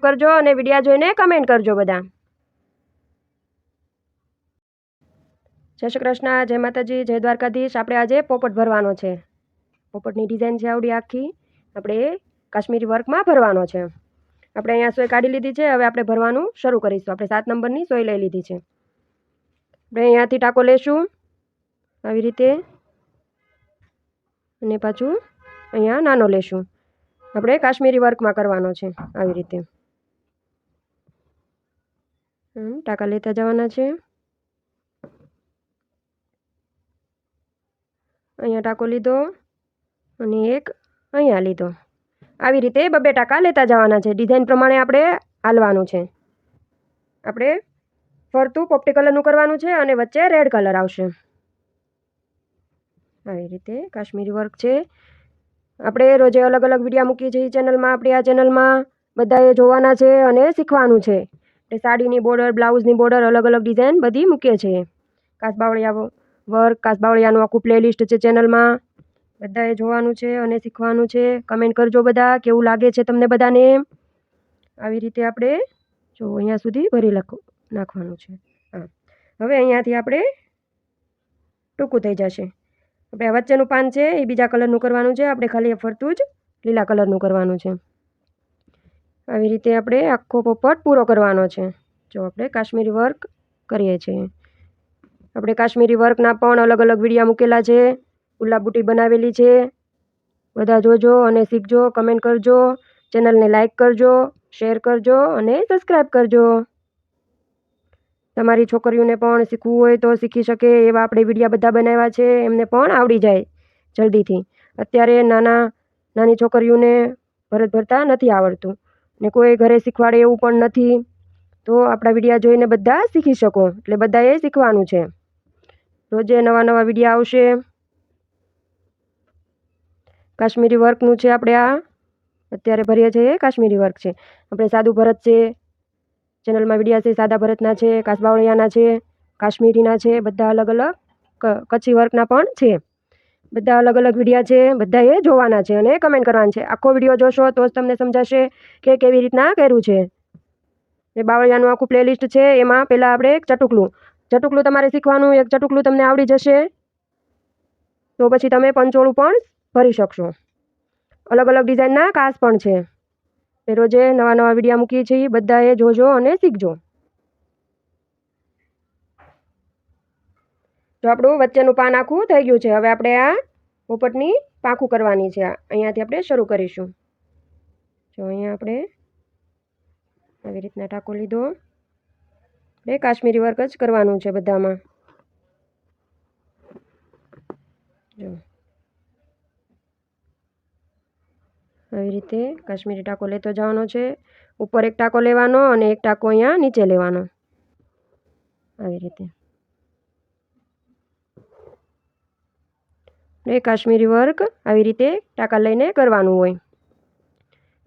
કરજો અને વિડિયા જોઈને કમેન્ટ કરજો બધા. જય શ્રી કૃષ્ણ, જય માતાજી, જય દ્વારકાધીશ. આપણે આજે પોપટ ભરવાનો છે. પોપટની ડિઝાઇન છે આવડી આખી. આપણે કાશ્મીરી વર્કમાં ભરવાનો છે. આપણે અહીંયા સોય કાઢી લીધી છે. હવે આપણે ભરવાનું શરૂ કરીશું. આપણે 7 નંબરની સોય લઈ લીધી છે. આપણે અહીંયાથી ટાંકો લેશું આવી રીતે અને પાછું અહીંયા નાનો લેશું. આપણે કાશ્મીરી વર્કમાં કરવાનો છે આવી રીતે. ટાંકા લેતા જવાના છે. અહીંયા ટાંકો લીધો અને એક અહીંયા લીધો. આવી રીતે 2 ટાંકા લેતા જવાના છે. ડિઝાઇન પ્રમાણે આપણે હાલવાનું છે. આપણે ફરતું પોપટી કલરનું કરવાનું છે અને વચ્ચે રેડ કલર આવશે. આવી રીતે કાશ્મીરી વર્ક છે. આપણે રોજે અલગ અલગ વિડીયો મૂકીએ છીએ ચેનલમાં. આપણી આ ચેનલમાં બધાએ જોવાના છે અને શીખવાનું છે. એટલે સાડીની બોર્ડર, બ્લાઉઝની બોર્ડર, અલગ અલગ ડિઝાઇન બધી મૂકીએ છીએ. કાચબાવળિયા વર્ક, કાચબાવળિયાનું આખું પ્લેલિસ્ટ છે ચેનલમાં. બધાએ જોવાનું છે અને શીખવાનું છે. કમેન્ટ કરજો બધા કેવું લાગે છે તમને બધાને. આવી રીતે આપણે જો અહીંયા સુધી ભરી નાખવાનું છે. હા, હવે અહીંયાથી આપણે ટૂંકું થઈ જશે. આપણે વચ્ચેનું પાન છે એ બીજા કલરનું કરવાનું છે. આપણે ખાલી ફરતું જ લીલા કલરનું કરવાનું છે. આવી રીતે આપણે આખો પોપટ પૂરો કરવાનો છે. જો આપણે કાશ્મીરી વર્ક કરીએ છીએ. આપણે કાશ્મીરી વર્કના પણ અલગ અલગ વિડીયો મૂકેલા છે. ગુલાબબુટી બનાવેલી છે. બધા જોજો અને શીખજો. કમેન્ટ કરજો. ચેનલને લાઈક કરજો, શેર કરજો અને સબસ્ક્રાઈબ કરજો. તમારી છોકરીઓને પણ શીખવું હોય તો શીખી શકે એવા આપણે વિડીયો બધા બનાવ્યા છે. એમને પણ આવડી જાય જલ્દીથી. અત્યારે નાની છોકરીઓને ભરત ભરતા નથી આવડતું ને કોઈ ઘરે શીખવાડે એવું પણ નથી. તો આપણા વિડીયો જોઈને બધા શીખી શકો. એટલે બધાએ શીખવાનું છે. રોજે નવા વિડીયો આવશે. કાશ્મીરી વર્કનું છે. આપણે આ અત્યારે ભરીએ છીએ કાશ્મીરી વર્ક છે. આપણે સાદું ભરત છે ચેનલમાં વિડીયા છે. સાદા ભરતના છે, કાચબાવળિયાના છે, કાશ્મીરીના છે, બધા અલગ અલગ કચ્છી વર્કના પણ છે. બધા અલગ અલગ વિડીયા છે. બધાએ જોવાના છે અને કમેન્ટ કરવાના છે. આખો વિડીયો જોશો તો જ તમને સમજાશે કે કેવી રીતના કર્યું છે. એ બાવળિયાનું આખું પ્લેલિસ્ટ છે. એમાં પહેલાં આપણે એક ચટુકલું તમારે શીખવાનું. એક ચટુકલું તમને આવડી જશે તો પછી તમે પંચોળું પણ ભરી શકશો. અલગ અલગ ડિઝાઇનના કાચ પણ છે. રોજે નવા વિડીયો મૂકીએ છીએ. બધાએ જોજો અને શીખજો. જો આપણું વચ્ચેનું પાન આખું થઈ ગયું છે. હવે આપણે આ પોપટની પાંખું કરવાની છે. અહીંયાથી આપણે શરૂ કરીશું. જો અહીંયા આપણે આવી રીતના ટાંકો લીધો. એ કાશ્મીરી વર્ક જ કરવાનું છે બધામાં. જો આવી રીતે કાશ્મીરી ટાંકો લેતો જવાનો છે. ઉપર એક ટાંકો લેવાનો અને એક ટાંકો અહીંયા નીચે લેવાનો. આવી રીતે એ કાશ્મીરી વર્ક આવી રીતે ટાંકા લઈને કરવાનું હોય.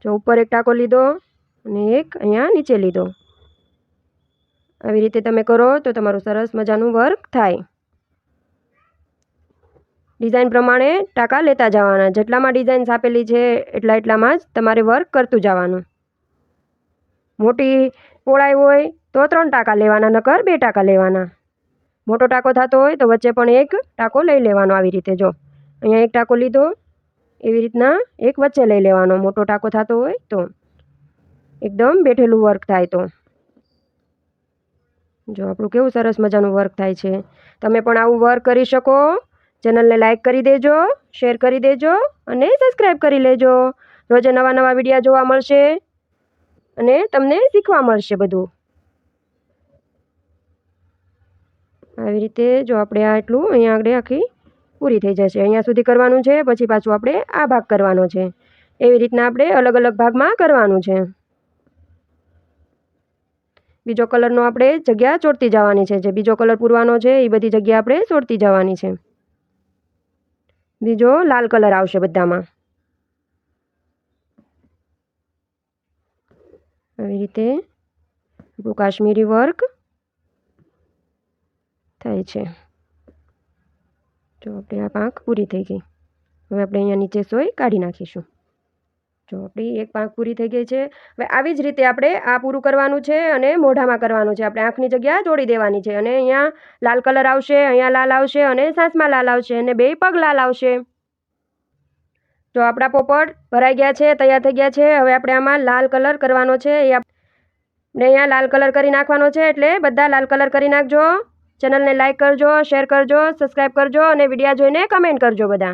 જો ઉપર એક ટાંકો લીધો અને એક અહીંયા નીચે લીધો. આવી રીતે તમે કરો તો તમારું સરસ મજાનું વર્ક થાય. ડિઝાઇન પ્રમાણે ટાંકા લેતા જવાના. જેટલામાં ડિઝાઇન્સ આપેલી છે એટલામાં જ તમારે વર્ક કરતું જવાનું. મોટી પહોળાઈ હોય તો 3 ટાંકા લેવાના, નકર 2 ટાંકા લેવાના. મોટો ટાંકો થતો હોય તો વચ્ચે પણ એક ટાંકો લઈ લેવાનો. આવી રીતે જો અહીંયા એક ટાંકો લીધો, એવી રીતના એક વચ્ચે લઈ લેવાનો. મોટો ટાંકો થતો હોય તો એકદમ બેઠેલું વર્ક થાય. તો જો આપણું કેવું સરસ મજાનું વર્ક થાય છે. તમે પણ આવું વર્ક કરી શકો. ચેનલને લાઈક કરી દેજો, શેર કરી દેજો અને સબસ્ક્રાઈબ કરી લેજો. રોજે નવા વિડીયો જોવા મળશે અને તમને શીખવા મળશે બધું. આવી રીતે જો આપણે આ એટલું અહીંયા આગળ આખી પૂરી થઈ જશે. અહીંયા સુધી કરવાનું છે. પછી પાછું આપણે આ ભાગ કરવાનો છે. એવી રીતના આપણે અલગ અલગ ભાગમાં કરવાનું છે. બીજો કલરનો આપણે જગ્યા ચોરતી જવાની છે. જે બીજો કલર પૂરવાનો છે એ બધી જગ્યા આપણે ચોરતી જવાની છે. બીજો લાલ કલર આવશે બધામાં. આવી રીતે આપણું કાશ્મીરી વર્ક થાય છે. જો આપણે આ પાંખ પૂરી થઈ ગઈ. હવે આપણે અહીંયા નીચે સોય કાઢી નાખીશું. જો આપણી એક પાંખ પૂરી થઈ ગઈ છે. હવે આવી જ રીતે આપણે આ પૂરું કરવાનું છે અને મોઢામાં કરવાનું છે. આપણે આંખની જગ્યા જોડી દેવાની છે અને અહીંયા લાલ કલર આવશે, અહીંયા લાલ આવશે અને સાસમાં લાલ આવશે અને બેય પગ લાલ આવશે. જો આપણા પોપટ ભરાઈ ગયા છે, તૈયાર થઈ ગયા છે. હવે આપણે આમાં લાલ કલર કરવાનો છે. એ આપણે અહીંયા લાલ કલર કરી નાખવાનો છે. એટલે બધા લાલ કલર કરી નાખજો. ચેનલને લાઇક કરજો, શેર કરજો, સબસ્ક્રાઈબ કરજો અને વિડીયા જોઈને કમેન્ટ કરજો બધા.